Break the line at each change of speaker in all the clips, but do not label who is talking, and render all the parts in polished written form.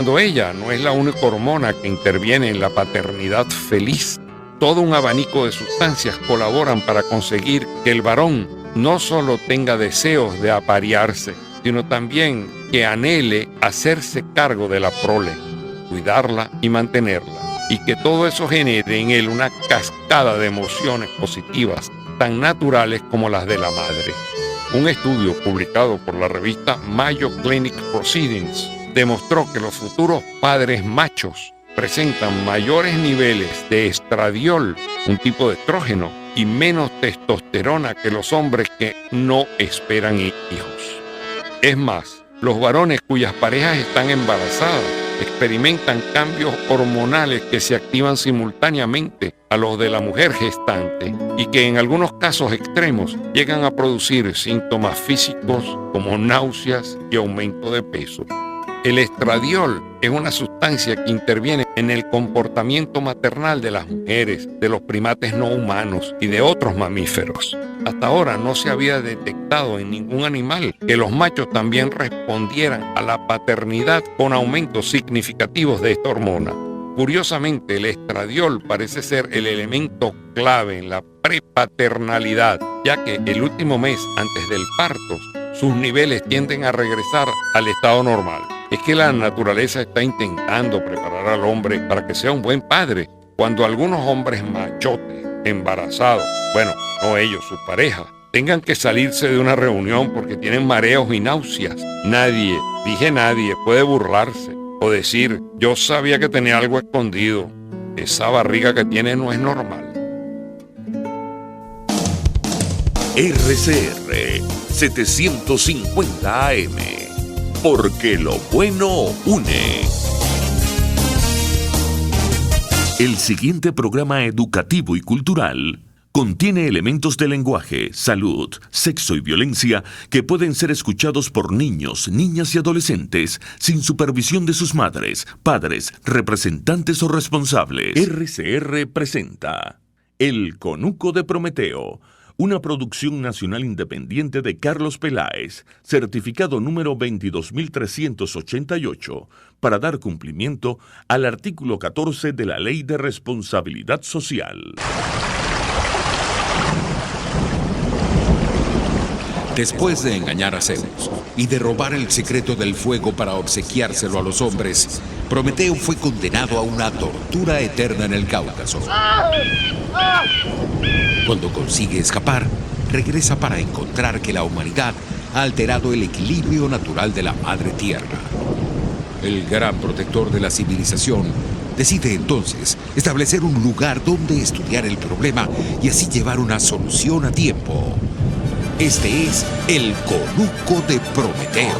Cuando ella no es la única hormona que interviene en la paternidad feliz, todo un abanico de sustancias colaboran para conseguir que el varón no solo tenga deseos de aparearse, sino también que anhele hacerse cargo de la prole, cuidarla y mantenerla, y que todo eso genere en él una cascada de emociones positivas tan naturales como las de la madre. Un estudio publicado por la revista Mayo Clinic Proceedings demostró que los futuros padres machos presentan mayores niveles de estradiol, un tipo de estrógeno, y menos testosterona que los hombres que no esperan hijos. Es más, los varones cuyas parejas están embarazadas experimentan cambios hormonales que se activan simultáneamente a los de la mujer gestante y que en algunos casos extremos llegan a producir síntomas físicos como náuseas y aumento de peso. El estradiol es una sustancia que interviene en el comportamiento maternal de las mujeres, de los primates no humanos y de otros mamíferos. Hasta ahora no se había detectado en ningún animal que los machos también respondieran a la paternidad con aumentos significativos de esta hormona. Curiosamente, el estradiol parece ser el elemento clave en la prepaternalidad, ya que el último mes antes del parto, sus niveles tienden a regresar al estado normal. Es que la naturaleza está intentando preparar al hombre para que sea un buen padre, cuando algunos hombres machotes, embarazados, bueno, no ellos, sus parejas, tengan que salirse de una reunión porque tienen mareos y náuseas. Nadie, dije nadie, puede burlarse o decir, yo sabía que tenía algo escondido. Esa barriga que tiene no es normal.
RCR 750 AM, porque lo bueno une. El siguiente programa educativo y cultural contiene elementos de lenguaje, salud, sexo y violencia que pueden ser escuchados por niños, niñas y adolescentes sin supervisión de sus madres, padres, representantes o responsables. RCR presenta El Conuco de Prometeo, una producción nacional independiente de Carlos Peláez, certificado número 22388, para dar cumplimiento al artículo 14 de la Ley de Responsabilidad Social.
Después de engañar a Zeus y de robar el secreto del fuego para obsequiárselo a los hombres, Prometeo fue condenado a una tortura eterna en el Cáucaso. Cuando consigue escapar, regresa para encontrar que la humanidad ha alterado el equilibrio natural de la Madre Tierra. El gran protector de la civilización decide entonces establecer un lugar donde estudiar el problema y así llevar una solución a tiempo. Este es el Conuco de Prometeo.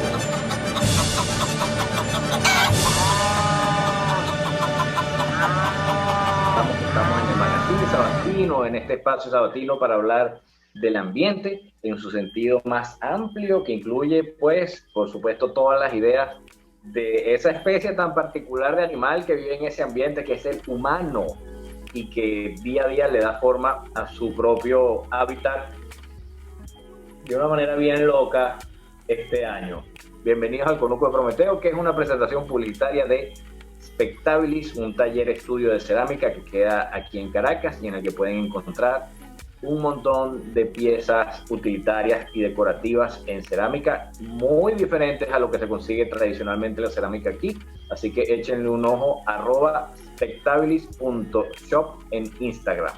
Estamos en el magazine sabatino, en este espacio sabatino para hablar del ambiente en su sentido más amplio, que incluye, pues, por supuesto, todas las ideas de esa especie tan particular de animal que vive en ese ambiente, que es el humano, y que día a día le da forma a su propio hábitat de una manera bien loca este año. Bienvenidos al Conuco de Prometeo, que es una presentación publicitaria de Spectabilis, un taller estudio de cerámica que queda aquí en Caracas y en el que pueden encontrar un montón de piezas utilitarias y decorativas en cerámica muy diferentes a lo que se consigue tradicionalmente la cerámica aquí. Así que échenle un ojo, @spectabilis.shop en Instagram.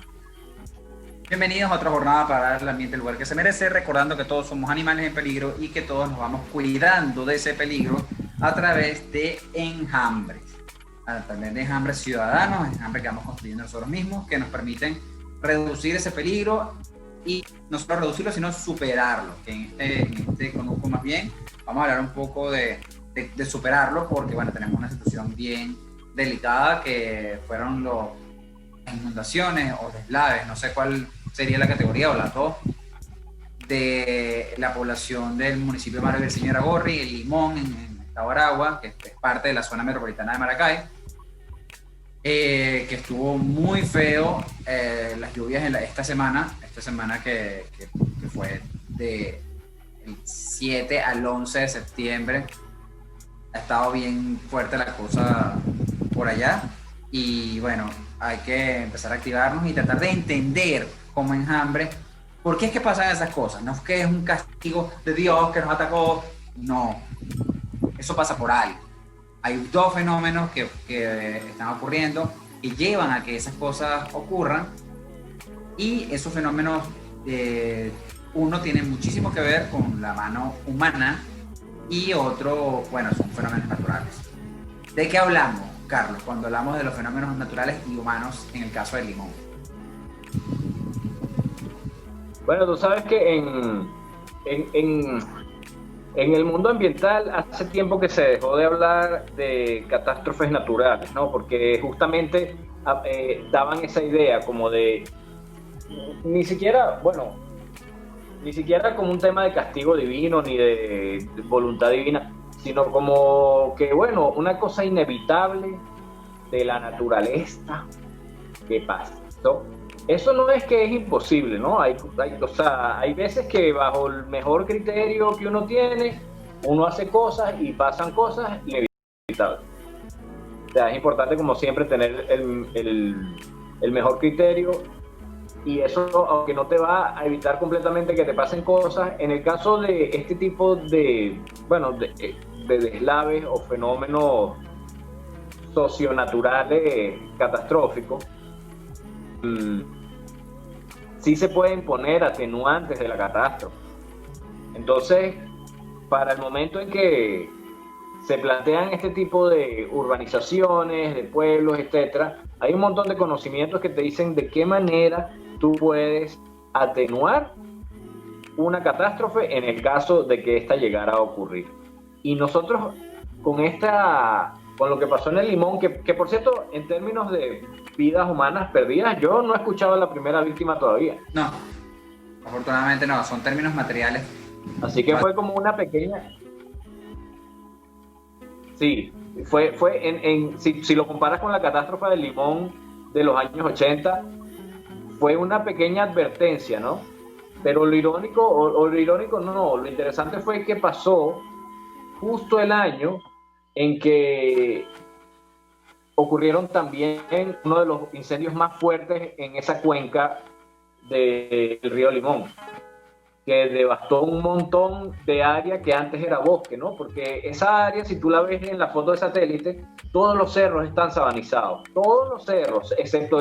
Bienvenidos a otra jornada para dar al ambiente el lugar que se merece, recordando que todos somos animales en peligro y que todos nos vamos cuidando de ese peligro a través de enjambres. También de enjambres ciudadanos, enjambres que vamos construyendo nosotros mismos, que nos permiten reducir ese peligro y no solo reducirlo, sino superarlo. Que en este Conuco más bien vamos a hablar un poco de superarlo, porque bueno, tenemos una situación bien delicada que fueron las inundaciones o deslaves, no sé cuál sería la categoría o las dos, de la población del municipio de Mario Virginia Aragorri, El Limón, en el estado de Aragua, que es parte de la zona metropolitana de Maracay, que estuvo muy feo las lluvias esta semana que fue del 7 al 11 de septiembre. ha estado bien fuerte la cosa por allá. Y bueno, hay que empezar a activarnos y tratar de entender como Enjambre por qué es que pasan esas cosas. No es que es un castigo de Dios que nos atacó, no. Eso pasa por algo. Hay dos fenómenos que están ocurriendo y llevan a que esas cosas ocurran, y esos fenómenos, uno tiene muchísimo que ver con la mano humana y otro, bueno, son fenómenos naturales. ¿De qué hablamos, Carlos, cuando hablamos de los fenómenos naturales y humanos en el caso del limón?
Bueno, tú sabes que en el mundo ambiental hace tiempo que se dejó de hablar de catástrofes naturales, ¿no? Porque justamente daban esa idea como de, ni siquiera como un tema de castigo divino ni de voluntad divina, sino como que, bueno, una cosa inevitable de la naturaleza que pasa, ¿no? Eso no es que es imposible, ¿no? Hay veces que bajo el mejor criterio que uno tiene, uno hace cosas y pasan cosas inevitables. O sea, es importante, como siempre, tener el mejor criterio, y eso, aunque no te va a evitar completamente que te pasen cosas, en el caso de este tipo de deslaves o fenómenos socionaturales catastróficos, sí se pueden poner atenuantes de la catástrofe. Entonces, para el momento en que se plantean este tipo de urbanizaciones, de pueblos, etcétera, hay un montón de conocimientos que te dicen de qué manera tú puedes atenuar una catástrofe en el caso de que esta llegara a ocurrir. Y nosotros con lo que pasó en el Limón, que por cierto, en términos de vidas humanas perdidas, yo no he escuchado a la primera víctima todavía.
No, afortunadamente no, son términos materiales.
Así que fue como una pequeña... Sí, si lo comparas con la catástrofe del Limón de los años 80, fue una pequeña advertencia, ¿no? Pero lo lo interesante fue que pasó justo el año en que ocurrieron también uno de los incendios más fuertes en esa cuenca del río Limón, que devastó un montón de área que antes era bosque, ¿no? Porque esa área, si tú la ves en la foto de satélite, todos los cerros están sabanizados, todos los cerros, excepto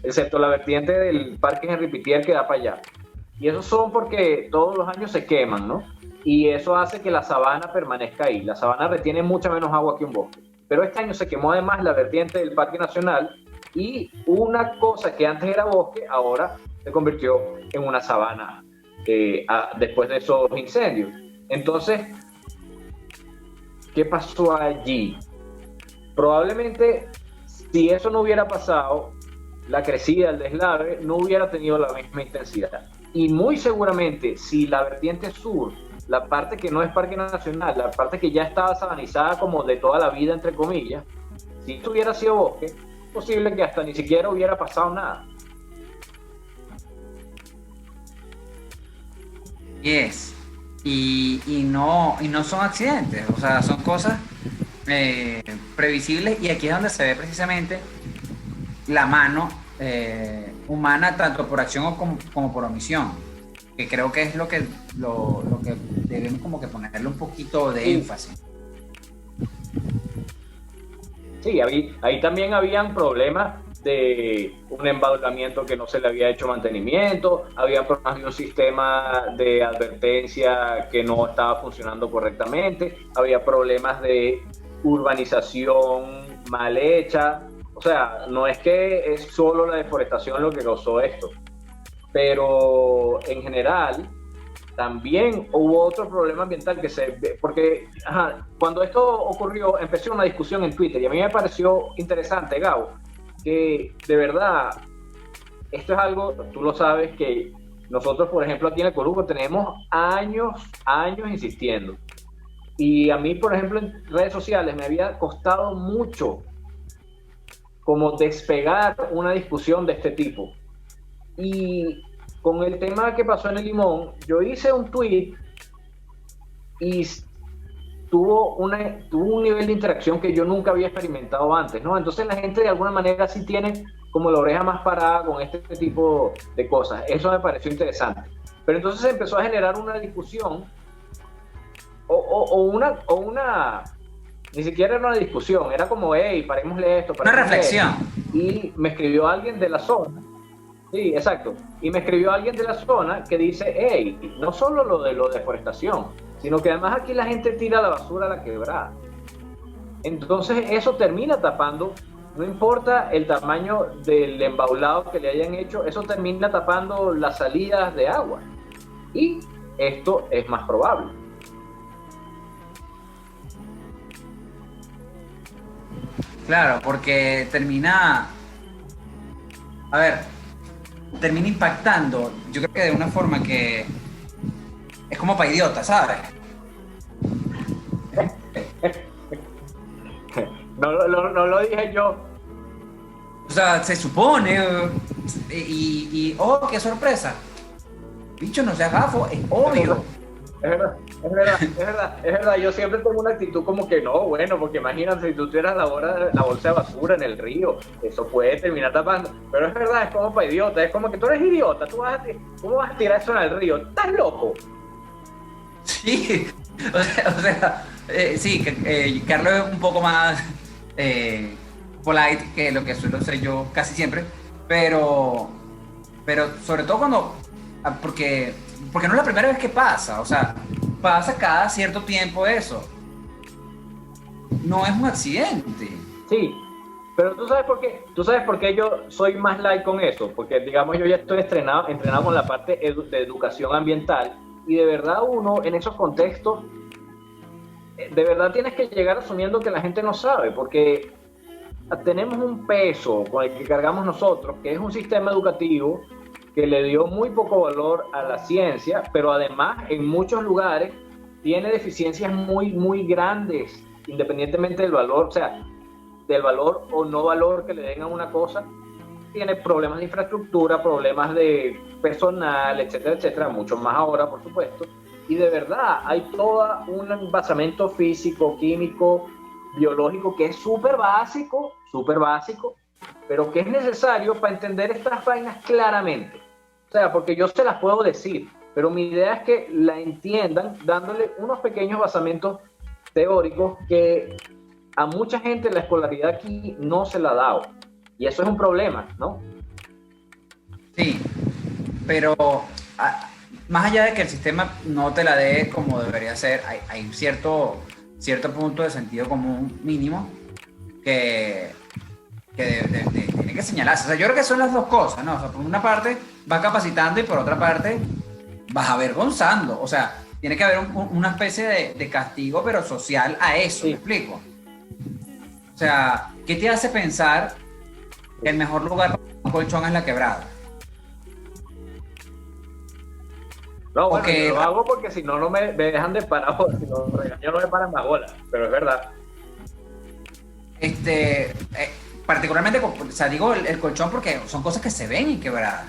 excepto la vertiente del Parque Henri Pittier que da para allá. Y esos son porque todos los años se queman, ¿no? Y eso hace que la sabana permanezca ahí. La sabana retiene mucha menos agua que un bosque. Pero este año se quemó además la vertiente del Parque Nacional, y una cosa que antes era bosque, ahora se convirtió en una sabana después de esos incendios. Entonces, ¿qué pasó allí? Probablemente, si eso no hubiera pasado, la crecida, el deslave, no hubiera tenido la misma intensidad. Y muy seguramente, si la vertiente sur, la parte que no es Parque Nacional, la parte que ya estaba sabanizada como de toda la vida, entre comillas, si esto hubiera sido bosque, es posible que hasta ni siquiera hubiera pasado nada.
Yes. Y no son accidentes, o sea, son cosas previsibles, y aquí es donde se ve precisamente la mano humana, tanto por acción como por omisión, que creo que es lo que debemos como que ponerle un poquito de énfasis.
Sí, ahí también habían problemas de un embadurnamiento que no se le había hecho mantenimiento, había problemas de un sistema de advertencia que no estaba funcionando correctamente, había problemas de urbanización mal hecha. O sea, no es que es solo la deforestación lo que causó esto, pero en general también hubo otro problema ambiental porque cuando esto ocurrió empezó una discusión en Twitter, y a mí me pareció interesante, Gabo, que de verdad esto es algo, tú lo sabes, que nosotros, por ejemplo, aquí en el Coruco tenemos años insistiendo, y a mí, por ejemplo, en redes sociales me había costado mucho como despegar una discusión de este tipo. Y con el tema que pasó en el Limón, yo hice un tweet y tuvo un nivel de interacción que yo nunca había experimentado antes, ¿no? Entonces la gente de alguna manera sí tiene como la oreja más parada con este tipo de cosas. Eso me pareció interesante. Pero entonces se empezó a generar una discusión una ni siquiera era una discusión, era como, hey, parémosle esto.
Una reflexión.
Y me escribió alguien de la zona. Sí, exacto. Y me escribió alguien de la zona que dice, hey, no solo lo de deforestación, sino que además aquí la gente tira la basura a la quebrada. Entonces eso termina tapando, no importa el tamaño del embaulado que le hayan hecho, eso termina tapando las salidas de agua. Y esto es más probable.
Claro, porque termina impactando, yo creo que de una forma que es como para idiota, ¿sabes?
No lo dije yo.
O sea, se supone, oh, qué sorpresa. Bicho, no seas gafo, es obvio.
Es verdad. Yo siempre tengo una actitud como que no, bueno, porque imagínate si tú tuvieras la bolsa de basura en el río, eso puede terminar tapando. Pero es verdad, es como para idiota, es como que tú eres idiota, ¿cómo vas a tirar eso en el río? ¿Estás loco?
Sí, sí, Carlos es un poco más polite que lo que suelo ser yo casi siempre, pero sobre todo porque no es la primera vez que pasa, o sea, pasa cada cierto tiempo eso. No es un accidente.
Sí, pero ¿tú sabes por qué yo soy más light con eso? Porque, digamos, yo ya estoy entrenado con la parte de educación ambiental y de verdad uno en esos contextos, de verdad tienes que llegar asumiendo que la gente no sabe, porque tenemos un peso con el que cargamos nosotros, que es un sistema educativo que le dio muy poco valor a la ciencia, pero además en muchos lugares tiene deficiencias muy, muy grandes, independientemente del valor, o sea, del valor o no valor que le den a una cosa. Tiene problemas de infraestructura, problemas de personal, etcétera, etcétera, mucho más ahora, por supuesto. Y de verdad, hay todo un basamento físico, químico, biológico, que es súper básico, pero que es necesario para entender estas vainas claramente. O sea, porque yo se las puedo decir, pero mi idea es que la entiendan dándole unos pequeños basamentos teóricos que a mucha gente la escolaridad aquí no se la ha dado. Y eso es un problema, ¿no?
Sí, pero más allá de que el sistema no te la dé como debería ser, hay cierto punto de sentido común mínimo que tiene que señalarse. O sea, yo creo que son las dos cosas, ¿no? O sea, por una parte vas capacitando y por otra parte vas avergonzando. O sea, tiene que haber una especie de castigo, pero social a eso, ¿me explico? O sea, ¿qué te hace pensar que el mejor lugar para un colchón es la quebrada?
No, bueno, yo lo hago porque si no me dejan de parar, si no regaño no me paran más bola, pero es verdad.
Particularmente, o sea, digo el colchón porque son cosas que se ven y quebradas.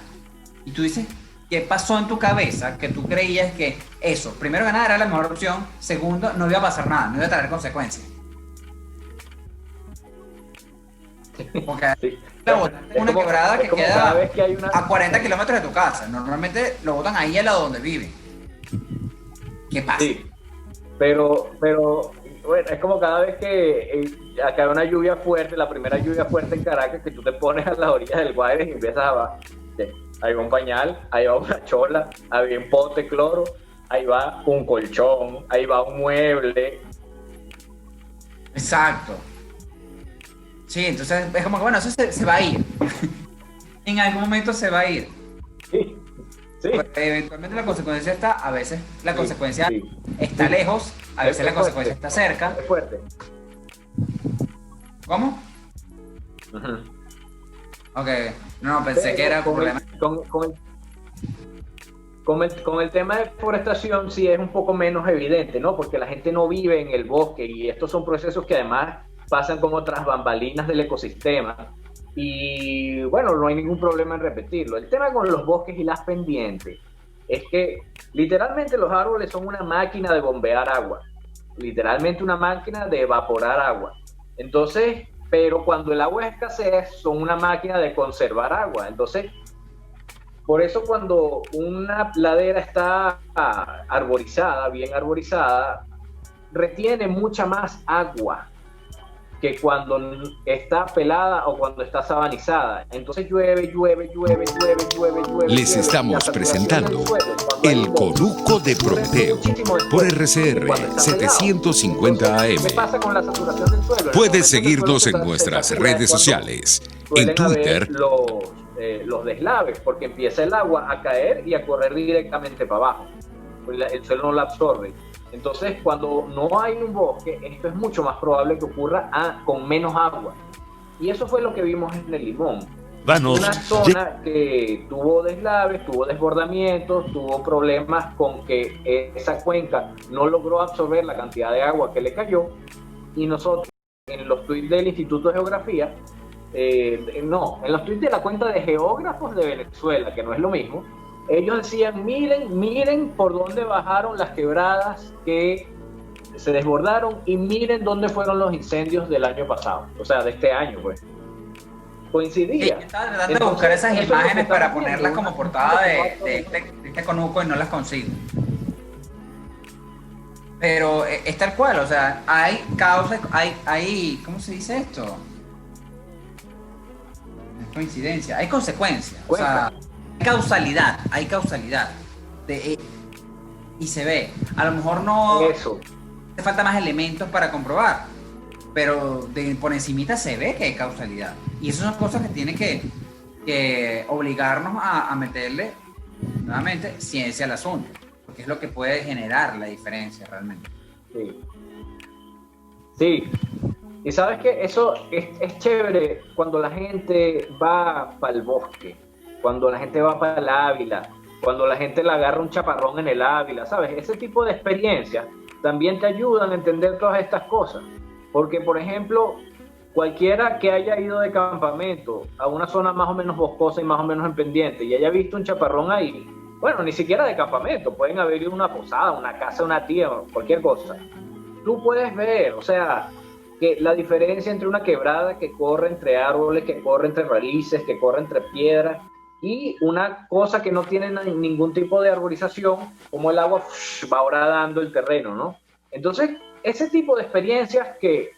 Y tú dices, ¿qué pasó en tu cabeza que tú creías que eso, primero que nada, era la mejor opción, segundo, no iba a pasar nada, no iba a traer consecuencias? Porque
sí.
la botan en una quebrada que queda a 40 kilómetros de tu casa. Normalmente lo botan ahí al lado donde viven. ¿Qué pasa?
Sí, pero bueno, es como cada vez que acá hay una lluvia fuerte, la primera lluvia fuerte en Caracas, que tú te pones a las orillas del Guaire y empiezas ahí va un pañal, ahí va una chola, ahí va un pote de cloro, ahí va un colchón, ahí va un mueble.
Exacto. Sí, entonces es como que bueno, eso se va a ir. En algún momento se va a ir.
Sí.
Eventualmente la consecuencia está, a veces la consecuencia está lejos, a veces la consecuencia está cerca.
Es fuerte.
¿Cómo?
Uh-huh.
Ok, no, pensé que era problema.
Con el tema de deforestación sí es un poco menos evidente, ¿no? Porque la gente no vive en el bosque y estos son procesos que además pasan como tras bambalinas del ecosistema. Y bueno, no hay ningún problema en repetirlo. El tema con los bosques y las pendientes es que literalmente los árboles son una máquina de bombear agua. literalmente una máquina de evaporar agua. Entonces, pero cuando el agua es escasez, son una máquina de conservar agua. Entonces, por eso cuando una ladera está arborizada, bien arborizada, retiene mucha más agua que cuando está pelada o cuando está sabanizada. Entonces llueve.
Les estamos presentando El Conuco de Prometeo por RCR 750 AM.
¿Qué pasa con la saturación del suelo?
Puedes seguirnos en nuestras redes sociales, en Twitter,
los deslaves, porque empieza el agua a caer y a correr directamente para abajo. El suelo no la absorbe. Entonces, cuando no hay un bosque, esto es mucho más probable que ocurra con menos agua. Y eso fue lo que vimos en el Limón. Una zona que tuvo deslaves, tuvo desbordamientos, tuvo problemas con que esa cuenca no logró absorber la cantidad de agua que le cayó. Y nosotros, en los tweets del Instituto de Geografía, en los tweets de la cuenta de geógrafos de Venezuela, que no es lo mismo, ellos decían, miren por dónde bajaron las quebradas que se desbordaron y miren dónde fueron los incendios del año pasado, o sea, de este año, pues. Coincidía.
Sí, estaba tratando de buscar esas imágenes para ponerlas como portada de este conuco y no las consigo. Pero es tal cual, o sea, hay causas, hay ¿cómo se dice esto? No es coincidencia, hay consecuencias, o sea, hay causalidad y se ve. A lo mejor no hace falta más elementos para comprobar, pero por encimita se ve que hay causalidad, y esas son cosas que tienen que obligarnos a meterle nuevamente ciencia al asunto, porque es lo que puede generar la diferencia realmente.
Sí. Y sabes que eso es chévere cuando la gente va para el bosque, cuando la gente va para el Ávila, cuando la gente le agarra un chaparrón en el Ávila, ¿sabes? Ese tipo de experiencias también te ayudan a entender todas estas cosas. Porque, por ejemplo, cualquiera que haya ido de campamento a una zona más o menos boscosa y más o menos en pendiente y haya visto un chaparrón ahí, bueno, ni siquiera de campamento, pueden haber ido a una posada, una casa, una tía, cualquier cosa. Tú puedes ver, o sea, que la diferencia entre una quebrada que corre entre árboles, que corre entre raíces, que corre entre piedras, y una cosa que no tiene ningún tipo de arborización, como el agua va horadando el terreno, ¿no? Entonces, ese tipo de experiencias que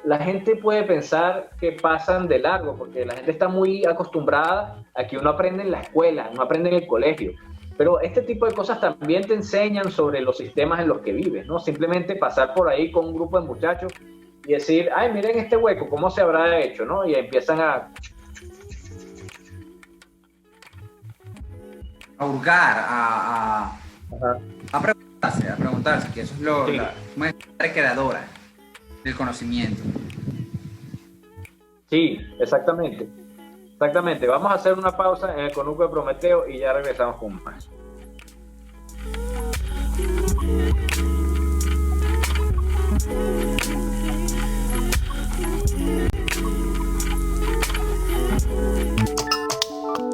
la gente puede pensar que pasan de largo, porque la gente está muy acostumbrada a que uno aprende en la escuela, no aprende en el colegio. Pero este tipo de cosas también te enseñan sobre los sistemas en los que vives, ¿no? Simplemente pasar por ahí con un grupo de muchachos y decir, ay, miren este hueco, ¿cómo se habrá hecho?, ¿no? Y empiezan a
hurgar, a preguntarse, que eso es la creadora del conocimiento.
Sí, exactamente. Vamos a hacer una pausa en el Conuco de Prometeo y ya regresamos con más.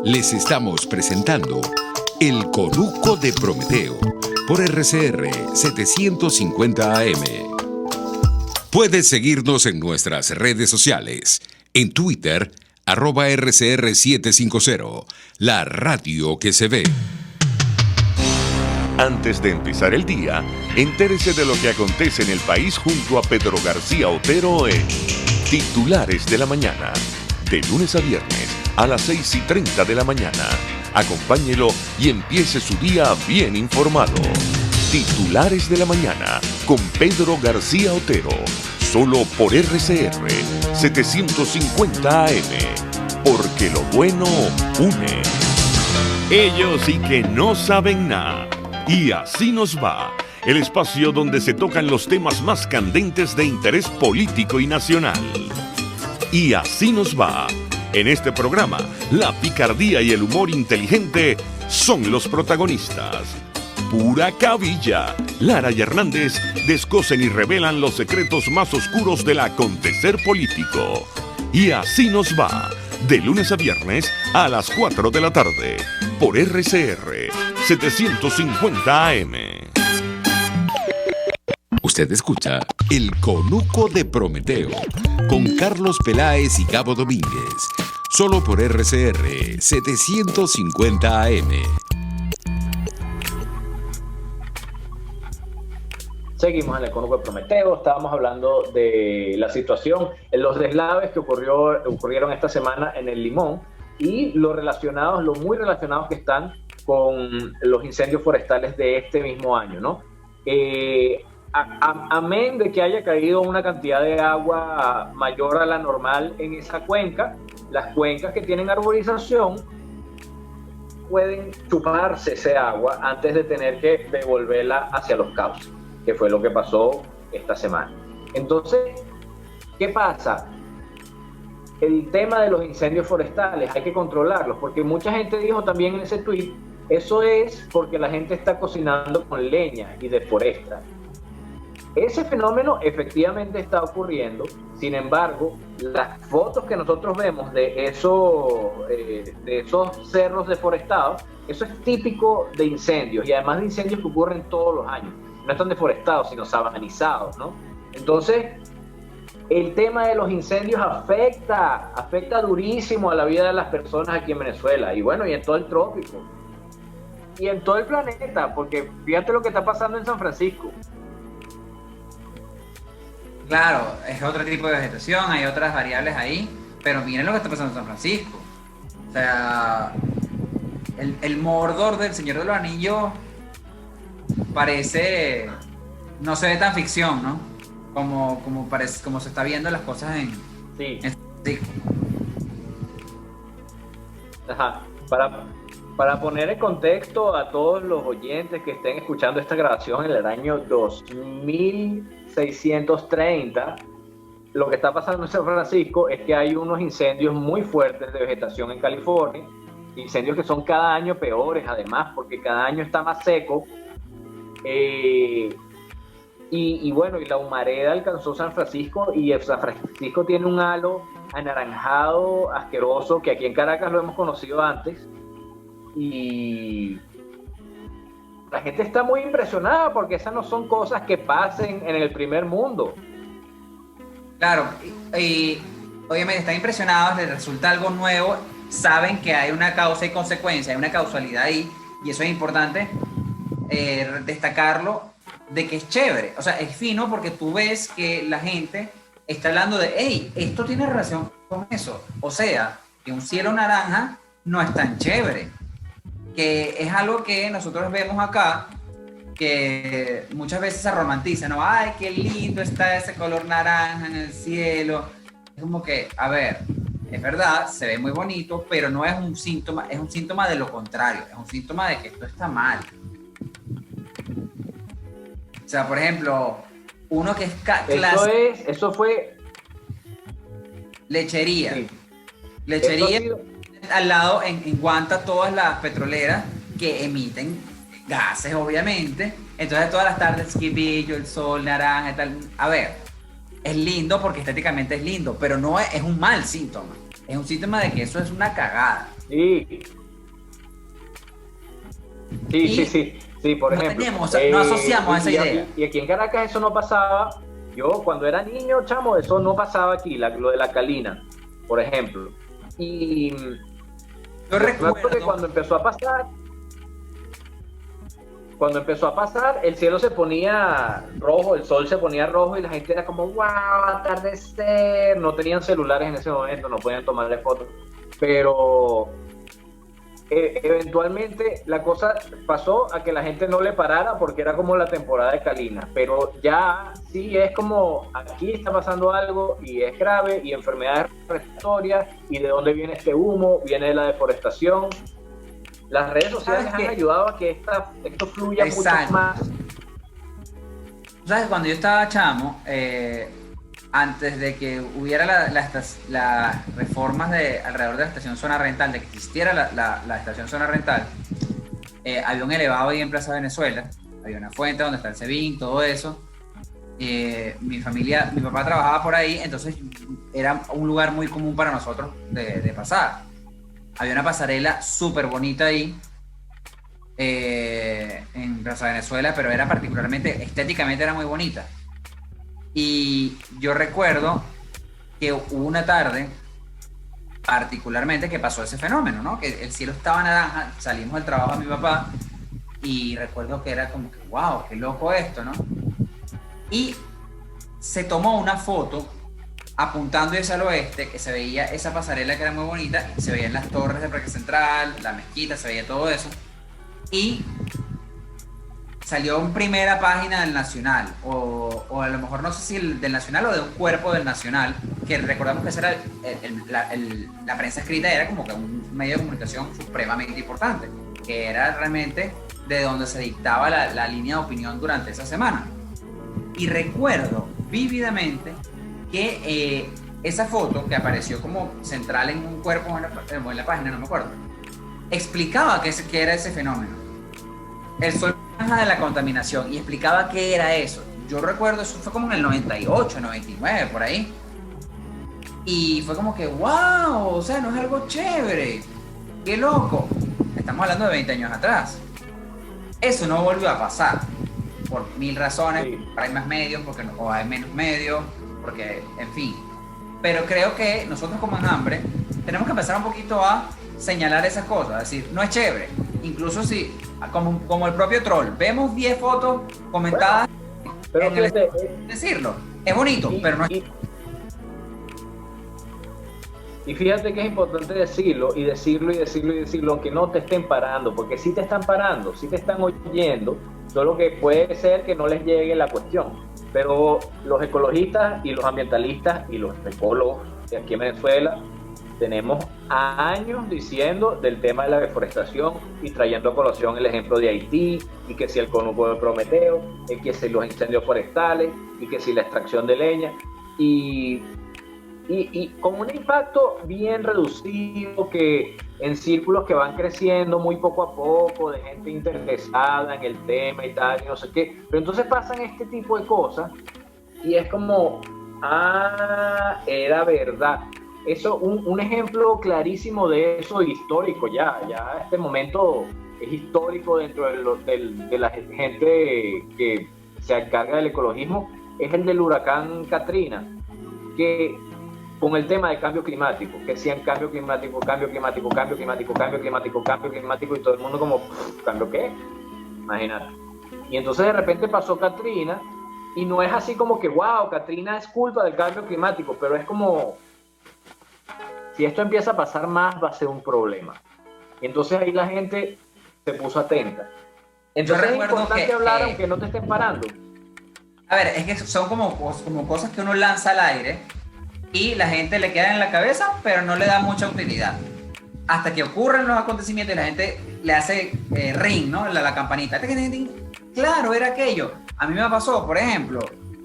Les estamos presentando El Conuco de Prometeo por RCR 750 AM. Puedes seguirnos en nuestras redes sociales, en Twitter, @RCR750, la radio que se ve.
Antes de empezar el día, entérese de lo que acontece en el país junto a Pedro García Otero en Titulares de la Mañana, de lunes a viernes a las 6:30 de la mañana. Acompáñelo y empiece su día bien informado. Titulares de la Mañana con Pedro García Otero, solo por RCR 750 AM, porque lo bueno une. Ellos sí que no saben nada. Y así nos va, el espacio donde se tocan los temas más candentes de interés político y nacional. Y así nos va. En este programa, la picardía y el humor inteligente son los protagonistas. Pura cabilla. Lara y Hernández descosen y revelan los secretos más oscuros del acontecer político. Y así nos va, de lunes a viernes a las 4 de la tarde, por RCR 750 AM.
Usted escucha El Conuco de Prometeo con Carlos Peláez y Gabo Domínguez, solo por RCR 750 AM.
Seguimos en el Conuco de Prometeo. Estábamos hablando de la situación, en los deslaves que ocurrieron esta semana en el Limón y lo muy relacionados que están con los incendios forestales de este mismo año, ¿no? Amén de que haya caído una cantidad de agua mayor a la normal en esa cuenca, las cuencas que tienen arborización pueden chuparse ese agua antes de tener que devolverla hacia los cauces, que fue lo que pasó esta semana. Entonces, ¿qué pasa? El tema de los incendios forestales hay que controlarlos, porque mucha gente dijo también en ese tweet, eso es porque la gente está cocinando con leña y deforesta. Ese fenómeno efectivamente está ocurriendo, sin embargo, las fotos que nosotros vemos de esos cerros deforestados, eso es típico de incendios, y además de incendios que ocurren todos los años. No están deforestados, sino sabanizados, ¿no? Entonces, el tema de los incendios afecta durísimo a la vida de las personas aquí en Venezuela, y bueno, y en todo el trópico, y en todo el planeta, porque fíjate lo que está pasando en San Francisco.
Claro, es otro tipo de vegetación, hay otras variables ahí, pero miren lo que está pasando en San Francisco. O sea, el Mordor del Señor de los Anillos parece, no se ve tan ficción, ¿no? Como se está viendo las cosas en San Francisco.
Ajá. Para poner en contexto a todos los oyentes que estén escuchando esta grabación en el año 2630, lo que está pasando en San Francisco es que hay unos incendios muy fuertes de vegetación en California, incendios que son cada año peores además, porque cada año está más seco, y bueno, y la humareda alcanzó San Francisco, y San Francisco tiene un halo anaranjado asqueroso que aquí en Caracas lo hemos conocido antes, y la gente está muy impresionada porque esas no son cosas que pasen en el primer mundo.
Claro, y obviamente están impresionados, les resulta algo nuevo, saben que hay una causa y consecuencia, hay una causalidad ahí, y eso es importante destacarlo, de que es chévere, o sea, es fino porque tú ves que la gente está hablando de, hey, esto tiene relación con eso, o sea, que un cielo naranja no es tan chévere, que es algo que nosotros vemos acá, que muchas veces se romantiza, ¿no? Ay, qué lindo está ese color naranja en el cielo. Es como que, a ver, es verdad, se ve muy bonito, pero no es un síntoma, es un síntoma de lo contrario, es un síntoma de que esto está mal. O sea, por ejemplo, uno que es
Eso fue
lechería.
Sí.
Lechería al lado en Guanta, todas las petroleras que emiten gases, obviamente. Entonces todas las tardes, quibillo, el sol, naranja y tal. A ver, es lindo porque estéticamente es lindo, pero no es un mal síntoma. Es un síntoma de que eso es una cagada.
Sí, por ejemplo.
No asociamos a esa idea.
Y aquí en Caracas eso no pasaba. Yo cuando era niño, chamo, eso no pasaba aquí, lo de la calina, por ejemplo. Y
yo recuerdo
que cuando empezó a pasar, el cielo se ponía rojo, el sol se ponía rojo y la gente era como, wow, atardecer. No tenían celulares en ese momento, no podían tomarle fotos. Pero eventualmente la cosa pasó a que la gente no le parara porque era como la temporada de calina. Pero ya sí es como, aquí está pasando algo y es grave, y enfermedades respiratorias, y de dónde viene este humo, viene de la deforestación. Las redes sociales han ayudado a que esto fluya mucho más.
¿Sabes? Cuando yo estaba chamo, antes de que hubiera las reformas alrededor de la estación Zona Rental, de que existiera la estación Zona Rental, había un elevado ahí en Plaza Venezuela, había una fuente donde está el SEBIN, todo eso. Mi papá trabajaba por ahí, entonces era un lugar muy común para nosotros de pasar. Había una pasarela súper bonita ahí en Plaza Venezuela, pero era particularmente, estéticamente era muy bonita. Y yo recuerdo que hubo una tarde particularmente que pasó ese fenómeno, ¿no? Que el cielo estaba naranja, salimos del trabajo de mi papá y recuerdo que era como que, wow, qué loco esto, ¿no? Y se tomó una foto apuntando hacia el oeste, que se veía esa pasarela que era muy bonita, se veían las torres del Parque Central, la mezquita, se veía todo eso, y salió en primera página del Nacional, o a lo mejor no sé si del Nacional o de un cuerpo del Nacional, que recordamos que esa era la prensa escrita, era como que un medio de comunicación supremamente importante, que era realmente de donde se dictaba la línea de opinión durante esa semana. Y recuerdo vívidamente que esa foto que apareció como central en un cuerpo en la página, no me acuerdo, explicaba qué era ese fenómeno. El sol de la contaminación, y explicaba qué era eso. Yo recuerdo, eso fue como en el 98, 99, por ahí. Y fue como que, wow, o sea, no es algo chévere. Qué loco. Estamos hablando de 20 años atrás. Eso no volvió a pasar. Por mil razones. Sí. Hay más medios, porque o hay menos medios, porque, en fin. Pero creo que nosotros como Enjambre tenemos que empezar un poquito a señalar esas cosas. Es decir, no es chévere. Incluso si, como el propio troll, vemos 10 fotos comentadas, bueno, pero decirlo, es bonito, pero no es...
Y fíjate que es importante decirlo, aunque no te estén parando, porque sí te están parando, sí te están oyendo, solo que puede ser que no les llegue la cuestión. Pero los ecologistas y los ambientalistas y los ecólogos de aquí en Venezuela tenemos años diciendo del tema de la deforestación y trayendo a colación el ejemplo de Haití, y que si el conuco de Prometeo, y que si los incendios forestales, y que si la extracción de leña, y con un impacto bien reducido, que en círculos que van creciendo muy poco a poco, de gente interesada en el tema y tal, y no sé qué. Pero entonces pasan este tipo de cosas y es como, era verdad. Eso, un ejemplo clarísimo de eso, histórico ya este momento es histórico dentro de la gente que se encarga del ecologismo, es el del huracán Katrina, que con el tema de cambio climático, que decían cambio climático, y todo el mundo como, ¿cambio qué? Imagínate. Y entonces de repente pasó Katrina, y no es así como que, wow, Katrina es culpa del cambio climático, pero es como, si esto empieza a pasar más, va a ser un problema. Y entonces ahí la gente se puso atenta. Entonces es importante hablar aunque no te estén parando.
A ver, es que son como cosas que uno lanza al aire y la gente le queda en la cabeza, pero no le da mucha utilidad. Hasta que ocurren los acontecimientos y la gente le hace ring, ¿no? La campanita. Claro, era aquello. A mí me pasó, por ejemplo,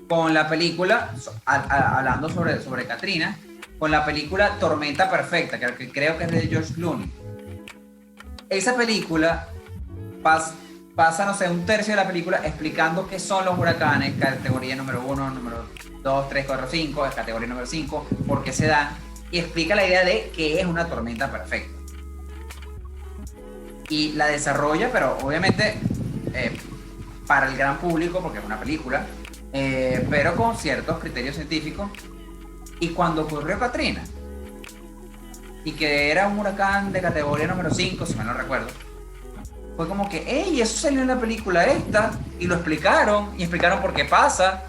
con la película, hablando sobre Katrina, con la película Tormenta Perfecta, que creo que es de George Clooney. Esa película pasa, no sé, un tercio de la película explicando qué son los huracanes, categoría número 1, número 2, 3, 4, 5, categoría número 5, por qué se dan, y explica la idea de qué es una tormenta perfecta. Y la desarrolla, pero obviamente para el gran público, porque es una película, pero con ciertos criterios científicos. Y cuando ocurrió Katrina, y que era un huracán de categoría número 5, si mal no recuerdo, fue como que, ¡ey! Eso salió en la película esta, y lo explicaron por qué pasa.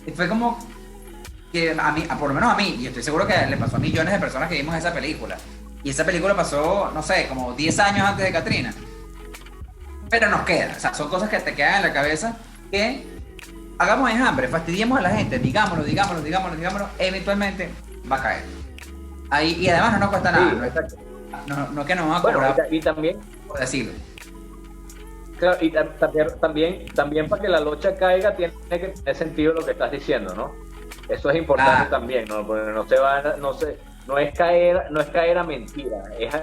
Y fue como que a mí, por lo menos a mí, y estoy seguro que le pasó a millones de personas que vimos esa película. Y esa película pasó, no sé, como 10 años antes de Katrina. Pero nos queda, o sea, son cosas que te quedan en la cabeza que hagamos enjambre, fastidiemos a la gente, digámoslo, eventualmente va a caer. Ahí, y además no nos cuesta nada,
sí,
no es que nos van a cobrar.
Y también,
por decirlo.
Claro, y también para que la locha caiga tiene que tener sentido lo que estás diciendo, ¿no? Eso es importante también, ¿no? Porque no es caer a mentira, es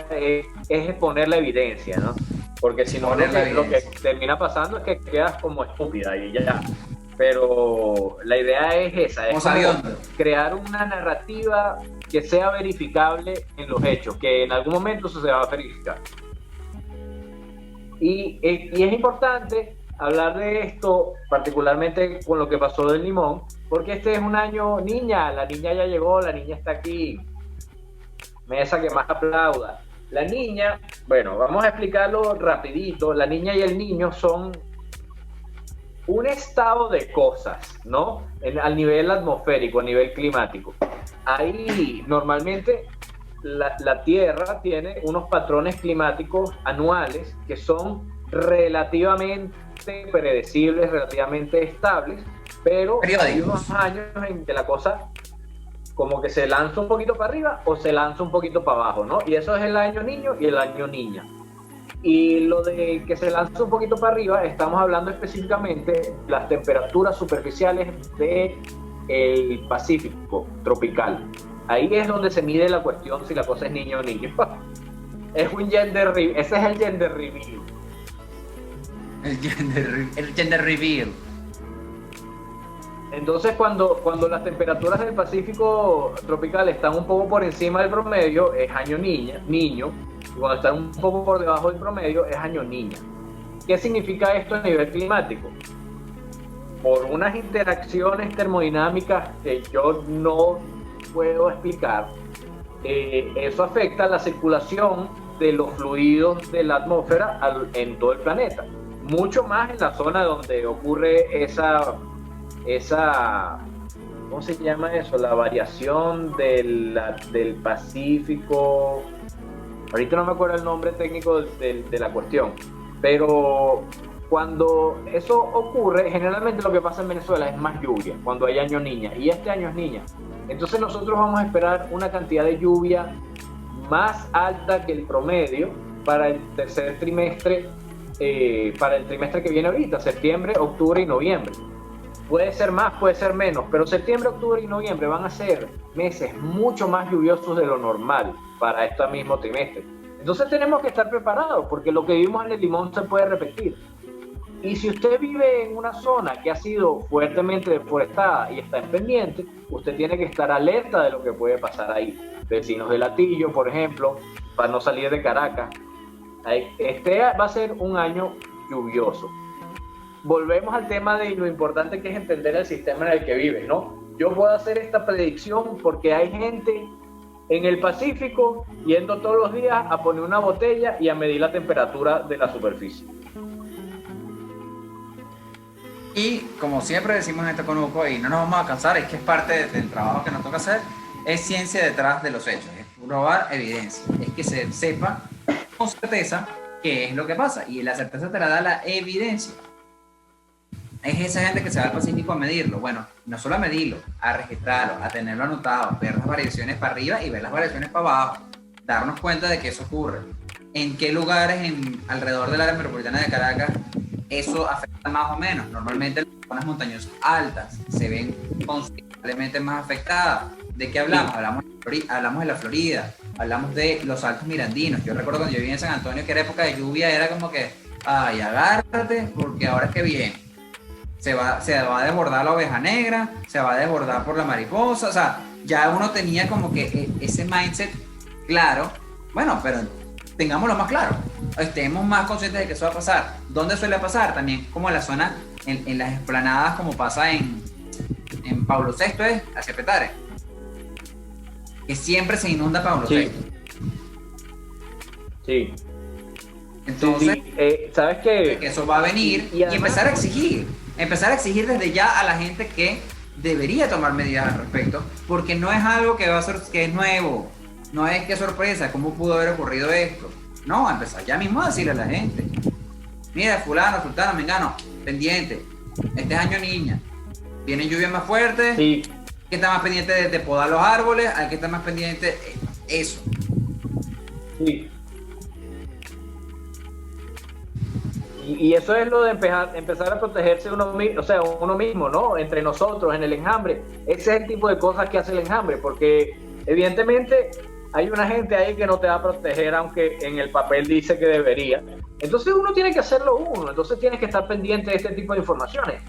exponer la evidencia, ¿no? Porque si no, lo que termina pasando es que quedas como estúpida y ya. Pero la idea es esa, es crear una narrativa que sea verificable en los hechos, que en algún momento eso se va a verificar. Y es importante hablar de esto, particularmente con lo que pasó del limón, porque este es un año niña, la niña ya llegó, la niña está aquí, mesa que más aplauda. La niña, bueno, vamos a explicarlo rapidito, la niña y el niño son un estado de cosas, ¿no? Al nivel atmosférico, a nivel climático. Ahí normalmente la Tierra tiene unos patrones climáticos anuales que son relativamente predecibles, relativamente estables, pero hay unos años en que la cosa como que se lanza un poquito para arriba o se lanza un poquito para abajo, ¿no? Y eso es el año niño y el año niña. Y lo de que se lanza un poquito para arriba, estamos hablando específicamente de las temperaturas superficiales del Pacífico tropical. Ahí es donde se mide la cuestión si la cosa es niño o niño. Es un gender reveal, ese es el gender reveal.
El gender reveal.
Entonces cuando las temperaturas del Pacífico tropical están un poco por encima del promedio, es año niño, y cuando están un poco por debajo del promedio, es año niña. ¿Qué significa esto a nivel climático? Por unas interacciones termodinámicas que yo no puedo explicar, eso afecta la circulación de los fluidos de la atmósfera en todo el planeta. Mucho más en la zona donde ocurre esa ¿cómo se llama eso? La variación del Pacífico. Ahorita no me acuerdo el nombre técnico de la cuestión, pero cuando eso ocurre, generalmente lo que pasa en Venezuela es más lluvia, cuando hay año niña, y este año es niña. Entonces nosotros vamos a esperar una cantidad de lluvia más alta que el promedio para el tercer trimestre, para el trimestre que viene ahorita, septiembre, octubre y noviembre. Puede ser más, puede ser menos, pero septiembre, octubre y noviembre van a ser meses mucho más lluviosos de lo normal para este mismo trimestre. Entonces tenemos que estar preparados, porque lo que vivimos en el Limón se puede repetir. Y si usted vive en una zona que ha sido fuertemente deforestada y está en pendiente, usted tiene que estar alerta de lo que puede pasar ahí. Vecinos de Latillo, por ejemplo, para no salir de Caracas. Este va a ser un año lluvioso. Volvemos al tema de lo importante que es entender el sistema en el que vives, ¿no? Yo puedo hacer esta predicción porque hay gente en el Pacífico yendo todos los días a poner una botella y a medir la temperatura de la superficie.
Y como siempre decimos en este conuco, y no nos vamos a cansar, es que es parte del trabajo que nos toca hacer, es ciencia detrás de los hechos, es probar evidencia, es que se sepa con certeza qué es lo que pasa, y la certeza te la da la evidencia. Es esa gente que se va al Pacífico a medirlo. Bueno, no solo a medirlo, a registrarlo, a tenerlo anotado, ver las variaciones para arriba y ver las variaciones para abajo, darnos cuenta de que eso ocurre. En qué lugares alrededor del área metropolitana de Caracas eso afecta más o menos. Normalmente las zonas montañosas altas se ven considerablemente más afectadas. ¿De qué hablamos? Hablamos de la Florida, hablamos de los Altos Mirandinos. Yo recuerdo cuando yo vivía en San Antonio que era época de lluvia, era como que, ay, agárrate porque ahora es que viene. Se va a desbordar la oveja negra, se va a desbordar por la mariposa, o sea, ya uno tenía como que ese mindset claro. Bueno, pero tengámoslo más claro, estemos más conscientes de que eso va a pasar. ¿Dónde suele pasar? También como en la zona, en las esplanadas, como pasa en Pablo VI, hacia Petare, que siempre se inunda Pablo VI.
Sí.
Entonces,
¿sabes qué?
Que eso va a venir y además, empezar a exigir desde ya a la gente que debería tomar medidas al respecto, porque no es algo que va a ser, que es nuevo, no es que sorpresa, ¿cómo pudo haber ocurrido esto? No, a empezar ya mismo a decirle a la gente, mira, fulano, sultano, mengano, pendiente, este es año niña, vienen lluvias más fuertes, sí. Hay que estar más pendiente de podar los árboles, hay que estar más pendiente, eso.
Sí. Y eso es lo de empezar a protegerse uno mismo, ¿no? Entre nosotros, en el enjambre. Ese es el tipo de cosas que hace el enjambre, porque evidentemente hay una gente ahí que no te va a proteger, aunque en el papel dice que debería. Entonces uno tiene que hacerlo uno, entonces tienes que estar pendiente de este tipo de informaciones.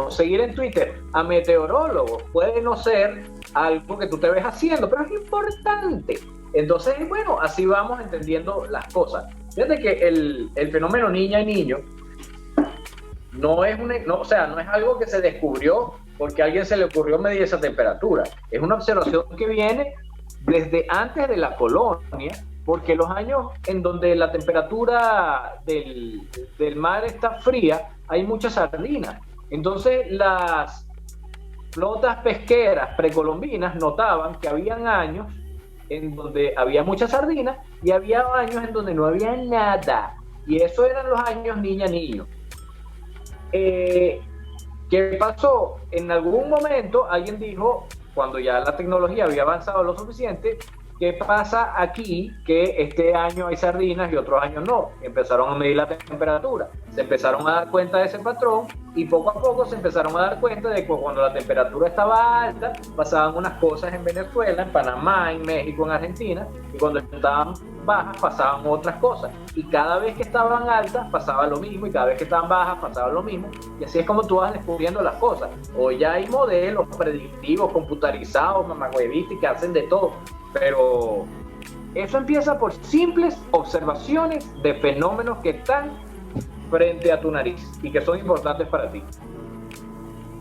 Seguir en Twitter a meteorólogos, puede no ser algo que tú te ves haciendo, pero es importante. Entonces, bueno, así vamos entendiendo las cosas. Fíjate que el fenómeno niña y niño no es algo que se descubrió porque a alguien se le ocurrió medir esa temperatura. Es una observación que viene desde antes de la colonia, porque los años en donde la temperatura del mar está fría, hay muchas sardinas. Entonces las flotas pesqueras precolombinas notaban que habían años en donde había muchas sardinas y había años en donde no había nada. Y eso eran los años niño. ¿Qué pasó? En algún momento alguien dijo, cuando ya la tecnología había avanzado lo suficiente, ¿qué pasa aquí? Que este año hay sardinas y otros años no. Empezaron a medir la temperatura, se empezaron a dar cuenta de ese patrón y poco a poco se empezaron a dar cuenta de que cuando la temperatura estaba alta pasaban unas cosas en Venezuela, en Panamá, en México, en Argentina, y cuando estaban bajas pasaban otras cosas, y cada vez que estaban altas pasaba lo mismo, y cada vez que estaban bajas pasaba lo mismo, y así es como tú vas descubriendo las cosas. Hoy ya hay modelos predictivos, computarizados, mamagüevistas, que hacen de todo, pero eso empieza por simples observaciones de fenómenos que están frente a tu nariz y que son importantes para ti.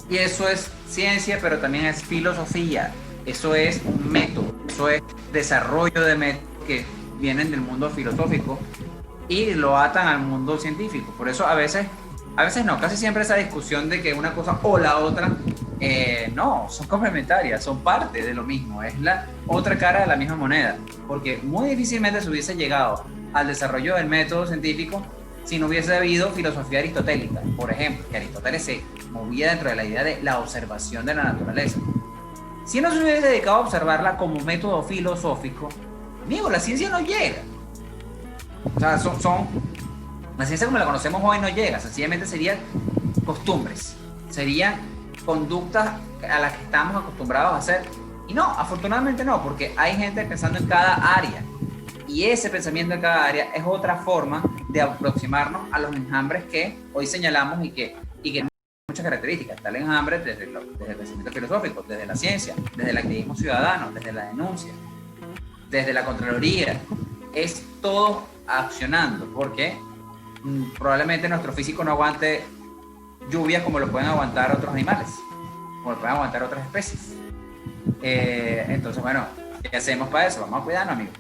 Y eso es ciencia, pero también es filosofía. Eso es un método, eso es desarrollo de métodos que vienen del mundo filosófico y lo atan al mundo científico. Por eso a veces no, casi siempre esa discusión de que una cosa o la otra, no, son complementarias, son parte de lo mismo, es la otra cara de la misma moneda, porque muy difícilmente se hubiese llegado al desarrollo del método científico si no hubiese habido filosofía aristotélica, por ejemplo, que Aristóteles se movía dentro de la idea de la observación de la naturaleza. Si no se hubiese dedicado a observarla como método filosófico, amigo, la ciencia no llega. O sea, la ciencia como la conocemos hoy no llega, sencillamente serían costumbres, serían conductas a las que estamos acostumbrados a hacer. Y no, afortunadamente no, porque hay gente pensando en cada área. Y ese pensamiento en cada área es otra forma de aproximarnos a los enjambres que hoy señalamos y que tienen muchas características. Está el enjambre desde el pensamiento filosófico, desde la ciencia, desde el activismo ciudadano, desde la denuncia, desde la contraloría. Es todo accionando, porque probablemente nuestro físico no aguante lluvia como lo pueden aguantar otros animales, como lo pueden aguantar otras especies. Entonces, bueno, ¿qué hacemos para eso? Vamos a cuidarnos, amigos.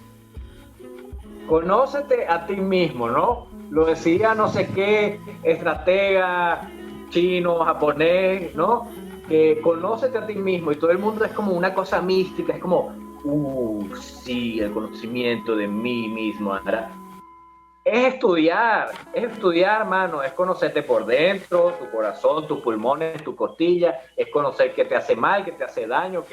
Conócete a ti mismo, ¿no? Lo decía no sé qué estratega chino, japonés, ¿no? Que conócete a ti mismo, y todo el mundo es como una cosa mística, es como, sí, el conocimiento de mí mismo. Ahora, es estudiar, hermano, es conocerte por dentro, tu corazón, tus pulmones, tu costilla, es conocer qué te hace mal, qué te hace daño,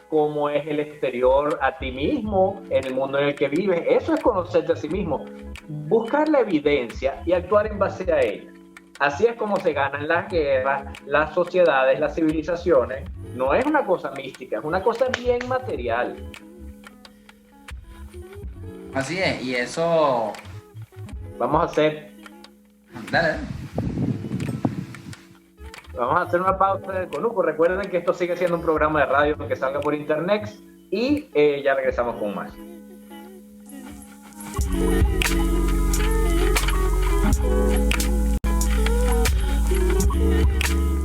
cómo es el exterior a ti mismo, en el mundo en el que vives. Eso es conocerte a sí mismo, buscar la evidencia y actuar en base a ella. Así es como se ganan las guerras, las sociedades, las civilizaciones. No es una cosa mística, es una cosa bien material.
Así es, y eso...
Vamos a hacer...
Dale.
Vamos a hacer una pausa en el Conuco. Recuerden que esto sigue siendo un programa de radio que salga por internet y ya regresamos con más.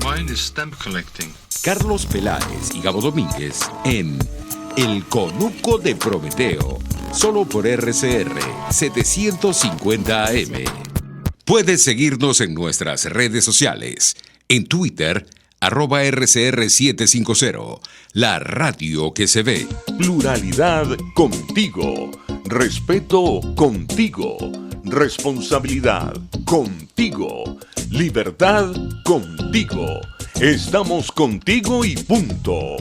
Mine is stamp collecting.
Carlos Peláez y Gabo Domínguez en El Conuco de Prometeo, solo por RCR 750 AM. Puedes seguirnos en nuestras redes sociales. En Twitter, @RCR750, la radio que se ve.
Pluralidad contigo. Respeto contigo. Responsabilidad contigo. Libertad contigo. Estamos contigo y punto.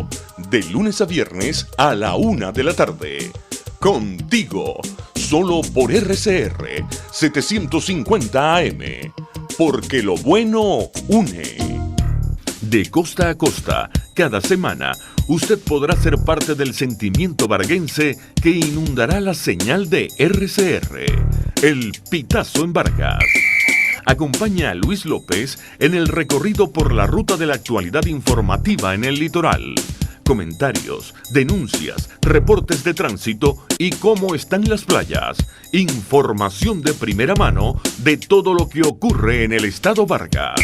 De lunes a viernes a la 1 de la tarde. Contigo. Solo por RCR 750 AM. Porque lo bueno une. De costa a costa, cada semana, usted podrá ser parte del sentimiento varguense que inundará la señal de RCR. El Pitazo en Vargas. Acompaña a Luis López en el recorrido por la ruta de la actualidad informativa en el litoral. comentarios, denuncias, reportes de tránsito y cómo están las playas. Información de primera mano de todo lo que ocurre en el estado Vargas.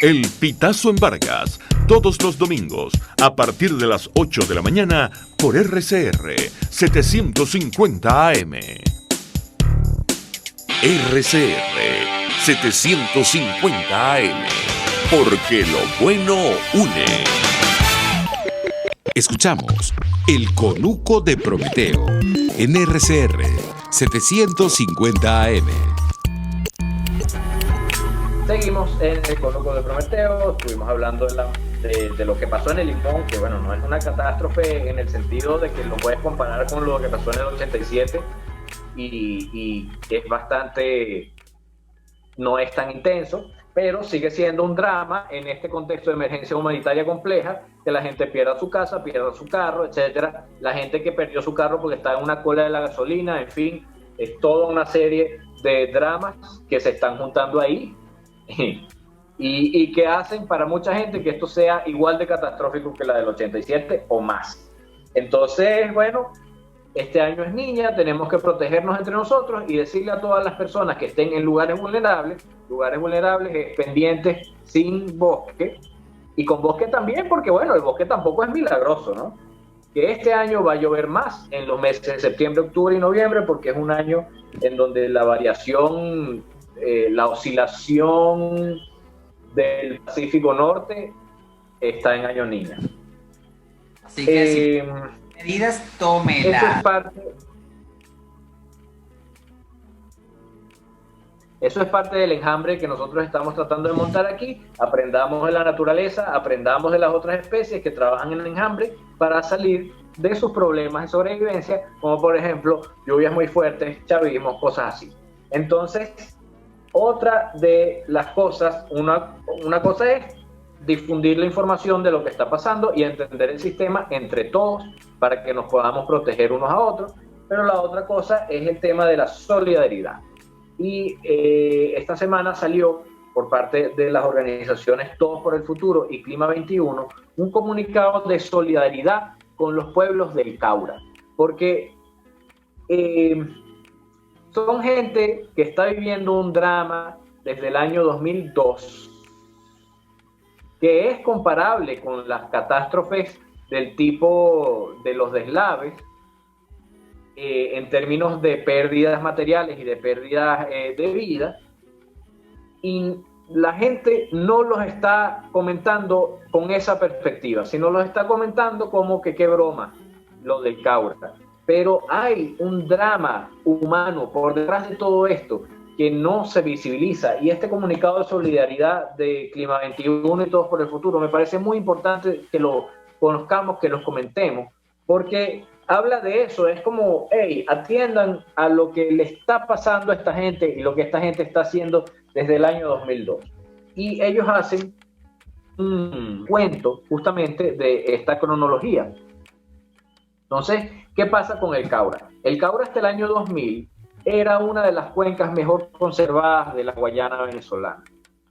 El Pitazo en Vargas, todos los domingos, a partir de las 8 de la mañana, por RCR 750 AM. RCR 750 AM, porque lo bueno une.
Escuchamos El Conuco de Prometeo en RCR 750 AM.
Seguimos en el Conuco de Prometeo. Estuvimos hablando de lo que pasó en el Limón, que bueno, no es una catástrofe en el sentido de que lo puedes comparar con lo que pasó en el 87 y es bastante, no es tan intenso, pero sigue siendo un drama en este contexto de emergencia humanitaria compleja, que la gente pierda su casa, pierda su carro, etcétera. La gente que perdió su carro porque está en una cola de la gasolina, en fin, es toda una serie de dramas que se están juntando ahí. Y que hacen para mucha gente que esto sea igual de catastrófico que la del 87 o más. Entonces, bueno, este año es niña, tenemos que protegernos entre nosotros y decirle a todas las personas que estén en lugares vulnerables pendientes sin bosque, y con bosque también, porque bueno, el bosque tampoco es milagroso, ¿no? Que este año va a llover más en los meses de septiembre, octubre y noviembre, porque es un año en donde la variación, la oscilación del Pacífico Norte está en año niña.
Así que medidas, tómela.
Eso es parte del enjambre que nosotros estamos tratando de montar aquí. Aprendamos de la naturaleza, aprendamos de las otras especies que trabajan en el enjambre para salir de sus problemas de sobrevivencia, como por ejemplo lluvias muy fuertes, chavismo, cosas así. Entonces, otra de las cosas, una cosa es difundir la información de lo que está pasando y entender el sistema entre todos para que nos podamos proteger unos a otros, pero la otra cosa es el tema de la solidaridad. Y esta semana salió por parte de las organizaciones Todos por el Futuro y Clima 21 un comunicado de solidaridad con los pueblos del Caura, porque son gente que está viviendo un drama desde el año 2002 que es comparable con las catástrofes del tipo de los deslaves en términos de pérdidas materiales y de pérdidas de vida, y la gente no los está comentando con esa perspectiva, sino los está comentando como que qué broma lo del Caura. Pero hay un drama humano por detrás de todo esto que no se visibiliza, y este comunicado de solidaridad de Clima 21 y Todos por el Futuro me parece muy importante que lo conozcamos, que los comentemos, porque habla de eso. Es como, hey, atiendan a lo que le está pasando a esta gente y lo que esta gente está haciendo desde el año 2002. Y ellos hacen un cuento justamente de esta cronología. Entonces, ¿qué pasa con el Caura? El Caura hasta el año 2000 era una de las cuencas mejor conservadas de la Guayana venezolana.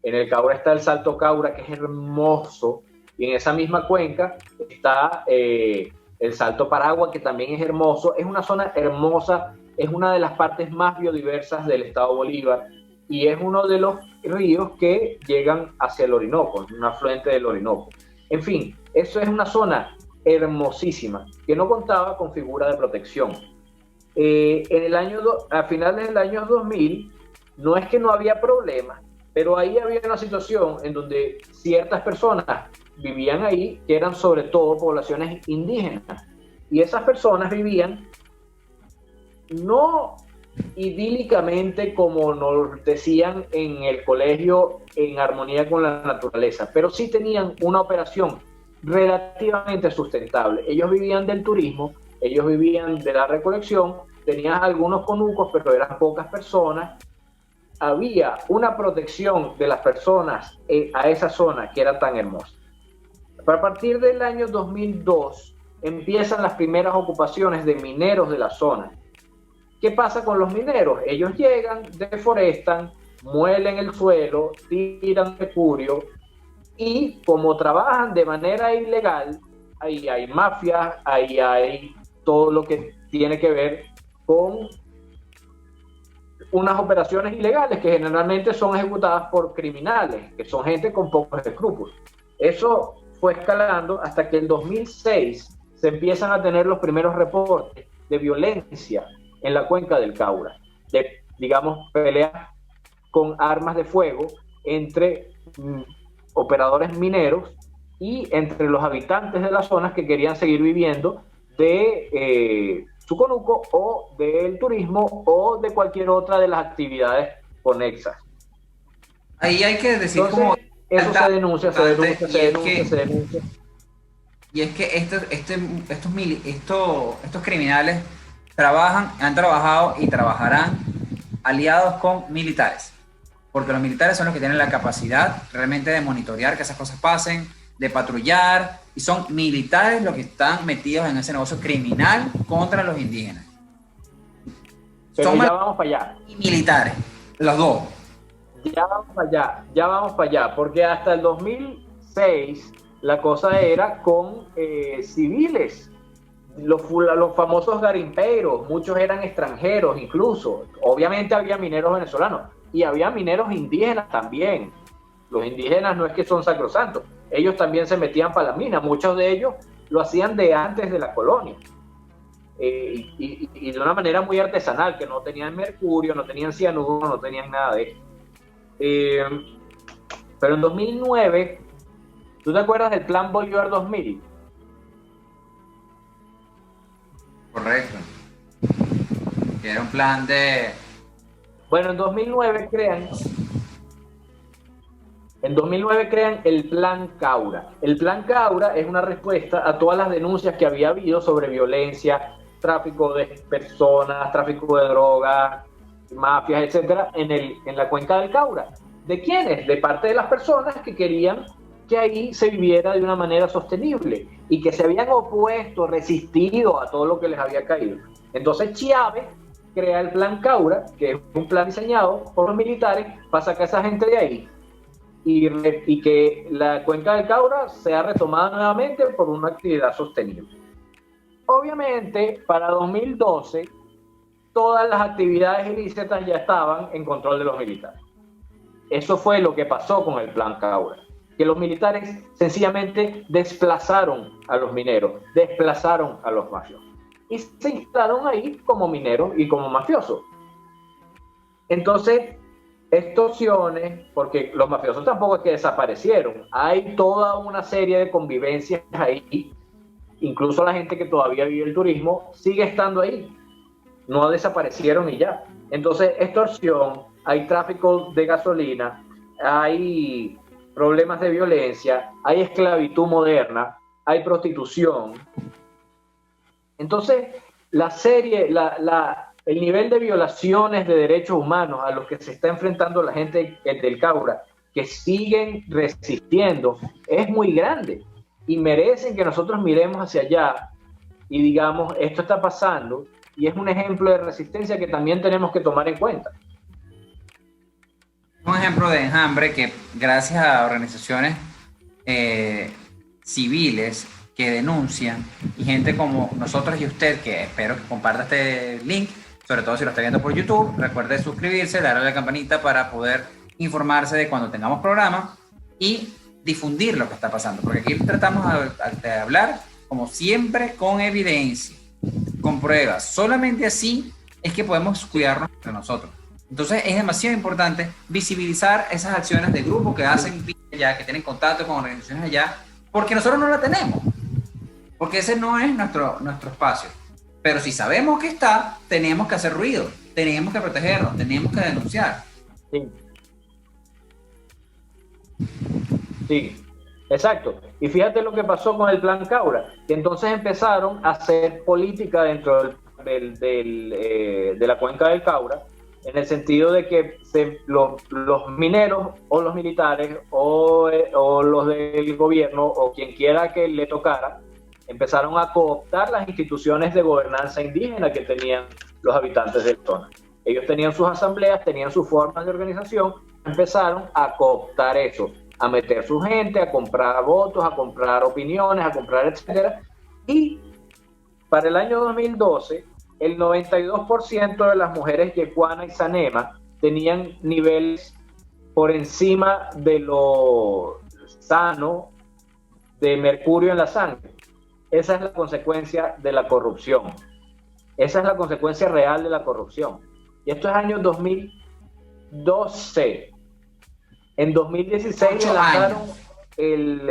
En el Caura está el Salto Caura, que es hermoso, y en esa misma cuenca está el Salto Paragua, que también es hermoso. Es una zona hermosa, es una de las partes más biodiversas del estado Bolívar, y es uno de los ríos que llegan hacia el Orinoco, un afluente del Orinoco. En fin, eso es una zona hermosísima, que no contaba con figura de protección. A finales del año 2000, no es que no había problemas, pero ahí había una situación en donde ciertas personas vivían ahí, que eran sobre todo poblaciones indígenas, y esas personas vivían no idílicamente como nos decían en el colegio, en armonía con la naturaleza, pero sí tenían una operación relativamente sustentable. Ellos vivían del turismo, ellos vivían de la recolección, tenían algunos conucos, pero eran pocas personas. Había una protección de las personas a esa zona que era tan hermosa. A partir del año 2002 empiezan las primeras ocupaciones de mineros de la zona. ¿Qué pasa con los mineros? Ellos llegan, deforestan, muelen el suelo, tiran mercurio, y como trabajan de manera ilegal, ahí hay mafias, ahí hay todo lo que tiene que ver con unas operaciones ilegales que generalmente son ejecutadas por criminales, que son gente con pocos escrúpulos. Eso fue escalando hasta que en 2006 se empiezan a tener los primeros reportes de violencia en la cuenca del Caura, de, digamos, peleas con armas de fuego entre operadores mineros y entre los habitantes de las zonas que querían seguir viviendo de su conuco o del turismo o de cualquier otra de las actividades conexas.
Ahí hay que decir
Entonces,
como...
eso se denuncia.
Y es que estos criminales han trabajado y trabajarán aliados con militares, porque los militares son los que tienen la capacidad realmente de monitorear que esas cosas pasen, de patrullar, y son militares los que están metidos en ese negocio criminal contra los indígenas.
Pero
Son
ya vamos para allá.
Y militares, los dos.
Ya vamos para allá, porque hasta el 2006 la cosa era con civiles, los famosos garimpeiros, muchos eran extranjeros incluso, obviamente había mineros venezolanos y había mineros indígenas también. Los indígenas no es que son sacrosantos, ellos también se metían para la mina, muchos de ellos lo hacían de antes de la colonia. Y de una manera muy artesanal, que no tenían mercurio, no tenían cianuro, no tenían nada de eso. Pero en 2009, ¿tú te acuerdas del Plan Bolívar 2000?
Correcto. Que era un plan de...
Bueno, en 2009 crean el Plan Caura. El Plan Caura es una respuesta a todas las denuncias que había habido sobre violencia, tráfico de personas, tráfico de drogas, mafias, etcétera, en la cuenca del Caura. ¿De quiénes? De parte de las personas que querían que ahí se viviera de una manera sostenible y que se habían opuesto, resistido a todo lo que les había caído. Entonces Chávez crea el Plan Caura, que es un plan diseñado por los militares para sacar a esa gente de ahí y que la cuenca del Caura sea retomada nuevamente por una actividad sostenible. Obviamente, para 2012, todas las actividades ilícitas ya estaban en control de los militares. Eso fue lo que pasó con el Plan Caura, que los militares sencillamente desplazaron a los mineros, desplazaron a los mafiosos y se instalaron ahí como mineros y como mafiosos. Entonces, extorsiones, porque los mafiosos tampoco es que desaparecieron, hay toda una serie de convivencias ahí, incluso la gente que todavía vive el turismo sigue estando ahí, no desaparecieron y ya. Entonces, extorsión, hay tráfico de gasolina, hay problemas de violencia, hay esclavitud moderna, hay prostitución. Entonces, el nivel de violaciones de derechos humanos a los que se está enfrentando la gente del Caura, que siguen resistiendo, es muy grande y merecen que nosotros miremos hacia allá y digamos, esto está pasando y es un ejemplo de resistencia que también tenemos que tomar en cuenta.
Un ejemplo de enjambre que gracias a organizaciones civiles que denuncian y gente como nosotros y usted, que espero que comparta este link, sobre todo si lo está viendo por YouTube, recuerde suscribirse, darle a la campanita para poder informarse de cuando tengamos programa y difundir lo que está pasando, porque aquí tratamos de hablar como siempre con evidencia, con pruebas. Solamente así es que podemos cuidarnos entre nosotros. Entonces es demasiado importante visibilizar esas acciones de grupo que hacen allá, que tienen contacto con organizaciones allá, porque nosotros no la tenemos, porque ese no es nuestro espacio. Pero si sabemos que está, tenemos que hacer ruido, tenemos que protegernos, tenemos que denunciar.
Sí, exacto. Y fíjate lo que pasó con el Plan Caura, que entonces empezaron a hacer política dentro de la cuenca del Caura, en el sentido de que los mineros o los militares o los del gobierno o quien quiera que le tocara, empezaron a cooptar las instituciones de gobernanza indígena que tenían los habitantes de la zona. Ellos tenían sus asambleas, tenían sus formas de organización, empezaron a cooptar eso. a meter su gente, a comprar votos, a comprar opiniones, a comprar etcétera. Y para el año 2012, el 92% de las mujeres yecuana y sanema tenían niveles por encima de lo sano de mercurio en la sangre. Esa es la consecuencia de la corrupción. Esa es la consecuencia real de la corrupción. Y esto es año 2012. En 2016 le lanzaron el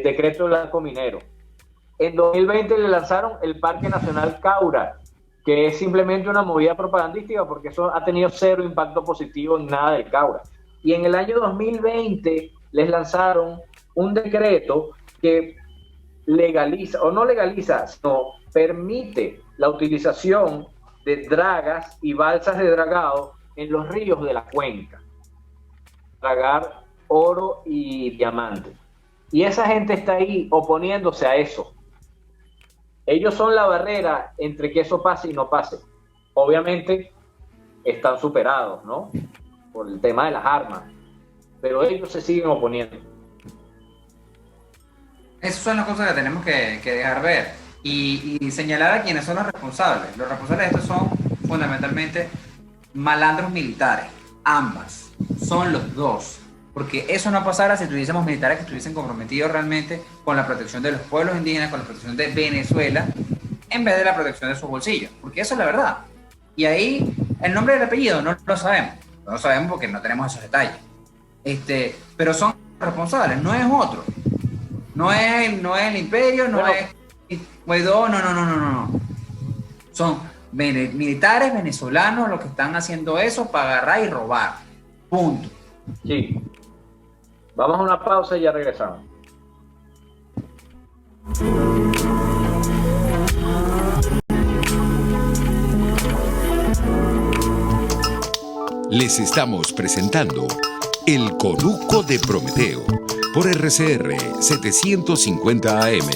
decreto blanco minero. En 2020 le lanzaron el Parque Nacional Caura, que es simplemente una movida propagandística porque eso ha tenido cero impacto positivo en nada del Caura. Y en el año 2020 les lanzaron un decreto que legaliza, o no legaliza, sino permite la utilización de dragas y balsas de dragado en los ríos de la cuenca. Dragar oro y diamante. Y esa gente está ahí oponiéndose a eso. Ellos son la barrera entre que eso pase y no pase. Obviamente están superados, ¿no? Por el tema de las armas. Pero ellos se siguen oponiendo.
Esas son las cosas que tenemos que dejar ver y señalar a quienes son los responsables. Los responsables de esto son fundamentalmente malandros militares. Ambas. Son los dos. Porque eso no pasara si tuviésemos militares que estuviesen comprometidos realmente con la protección de los pueblos indígenas, con la protección de Venezuela, en vez de la protección de sus bolsillos. Porque eso es la verdad. Y ahí, el nombre del apellido no lo sabemos. No lo sabemos porque no tenemos esos detalles. Pero son responsables, no es otro. No es el imperio, no es Guaidó, no. Son militares venezolanos los que están haciendo eso para agarrar y robar. Punto.
Sí. Vamos a una pausa y ya regresamos.
Les estamos presentando El Conuco de Prometeo por RCR 750 AM.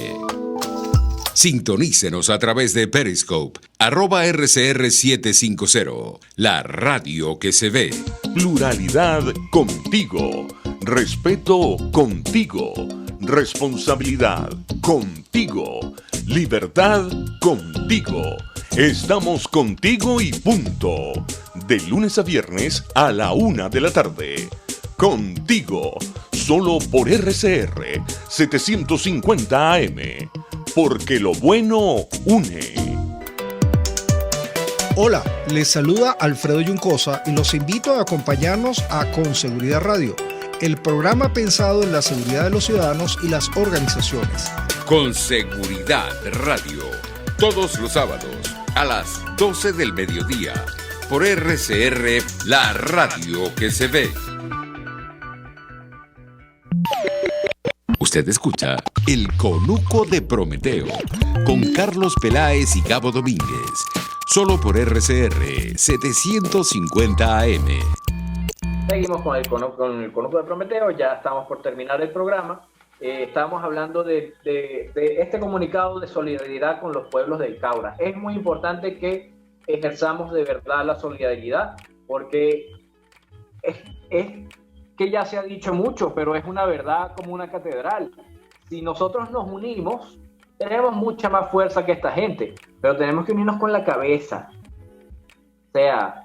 Sintonícenos a través de Periscope, @RCR750, la radio que se ve.
Pluralidad contigo. Respeto contigo. Responsabilidad contigo. Libertad contigo. Estamos contigo y punto. De lunes a viernes a la 1 de la tarde. Contigo. Solo por RCR 750 AM. Porque lo bueno une.
Hola, les saluda Alfredo Yuncosa y los invito a acompañarnos a Con Seguridad Radio, el programa pensado en la seguridad de los ciudadanos y las organizaciones.
Con Seguridad Radio, todos los sábados a las 12 del mediodía, por RCR, la radio que se ve. Usted escucha El Conuco de Prometeo, con Carlos Peláez y Gabo Domínguez, solo por RCR 750 AM.
Seguimos con el Conuco de Prometeo, ya estamos por terminar el programa. Estamos hablando de este comunicado de solidaridad con los pueblos del Caura. Es muy importante que ejerzamos de verdad la solidaridad, porque es que ya se ha dicho mucho, pero es una verdad como una catedral. Si nosotros nos unimos, tenemos mucha más fuerza que esta gente, pero tenemos que unirnos con la cabeza, o sea,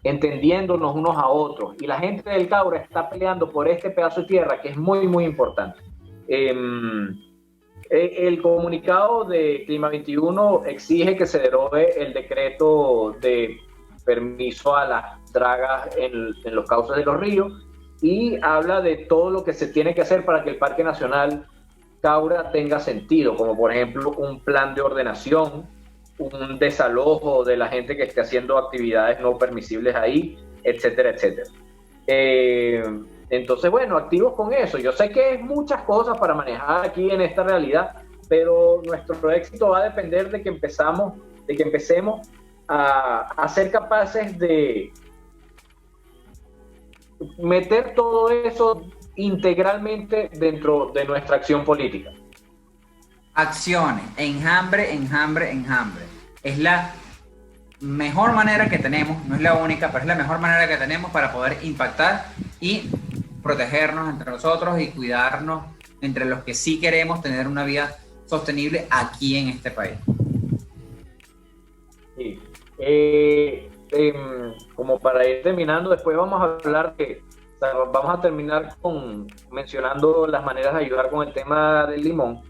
entendiéndonos unos a otros. Y la gente del Caura está peleando por este pedazo de tierra que es muy, muy importante. El comunicado de Clima 21 exige que se derogue el decreto de permiso a las dragas en los cauces de los ríos, y habla de todo lo que se tiene que hacer para que el Parque Nacional Caura tenga sentido, como por ejemplo un plan de ordenación, un desalojo de la gente que esté haciendo actividades no permisibles ahí, etcétera, etcétera. Entonces, bueno, activos con eso. Yo sé que es muchas cosas para manejar aquí en esta realidad, pero nuestro éxito va a depender de que empecemos a ser capaces de meter todo eso integralmente dentro de nuestra acción política.
Acciones, enjambre. Es la mejor manera que tenemos, no es la única, pero es la mejor manera que tenemos para poder impactar y protegernos entre nosotros y cuidarnos entre los que sí queremos tener una vida sostenible aquí en este país.
Sí. Como para ir terminando, después vamos a hablar vamos a terminar mencionando las maneras de ayudar con el tema del limón,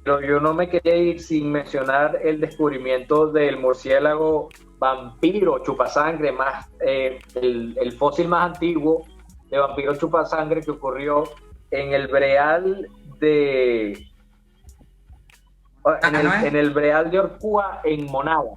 pero yo no me quería ir sin mencionar el descubrimiento del murciélago vampiro chupasangre, el fósil más antiguo de vampiro chupasangre, que ocurrió en el Breal en el Breal de Orcúa, en Monaga,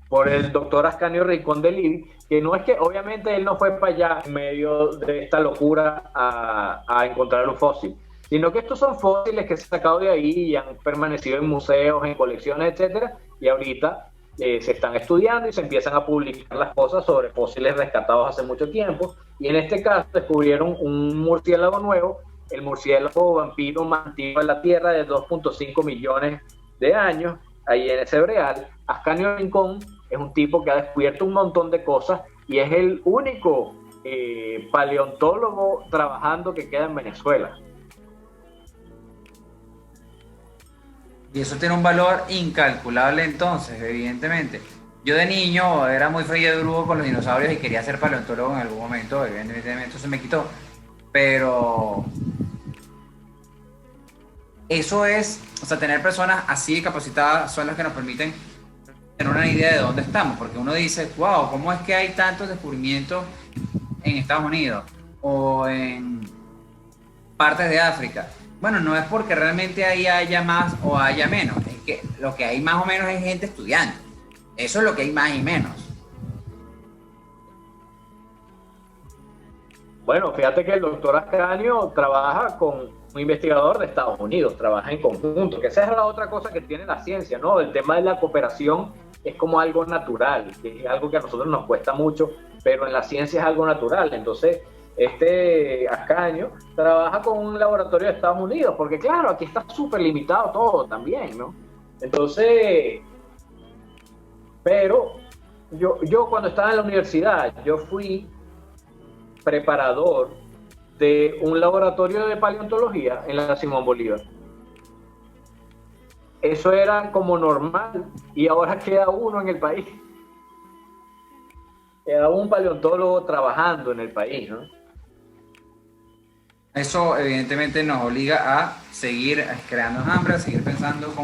por el doctor Ascanio Rincón de Liri, que no es que, obviamente, él no fue para allá en medio de esta locura a encontrar un fósil, sino que estos son fósiles que se han sacado de ahí y han permanecido en museos, en colecciones, etcétera, y ahorita se están estudiando y se empiezan a publicar las cosas sobre fósiles rescatados hace mucho tiempo, y en este caso descubrieron un murciélago nuevo, el murciélago vampiro más antiguo de la Tierra, de 2.5 millones de años, ahí en ese Breal. Ascanio Rincón es un tipo que ha descubierto un montón de cosas y es el único paleontólogo trabajando que queda en Venezuela.
Y eso tiene un valor incalculable entonces, evidentemente. Yo de niño era muy frío con los dinosaurios y quería ser paleontólogo en algún momento, evidentemente eso se me quitó. Pero eso es, o sea, tener personas así capacitadas son las que nos permiten tener una idea de dónde estamos, porque uno dice, wow, ¿cómo es que hay tantos descubrimientos en Estados Unidos o en partes de África? Bueno, no es porque realmente ahí haya más o haya menos, es que lo que hay más o menos es gente estudiando. Eso es lo que hay más y menos.
Bueno, fíjate que el doctor Ascanio trabaja con un investigador de Estados Unidos, trabaja en conjunto, que esa es la otra cosa que tiene la ciencia, ¿no? El tema de la cooperación es como algo natural, que es algo que a nosotros nos cuesta mucho, pero en la ciencia es algo natural. Entonces, Ascanio trabaja con un laboratorio de Estados Unidos, porque claro, aquí está súper limitado todo también, ¿no? Entonces, pero yo cuando estaba en la universidad, yo fui preparador de un laboratorio de paleontología en la Simón Bolívar. Eso era como normal y ahora queda uno en el país. Queda un paleontólogo trabajando en el país, ¿no?
Eso evidentemente nos obliga a seguir creando hambre, a seguir pensando cómo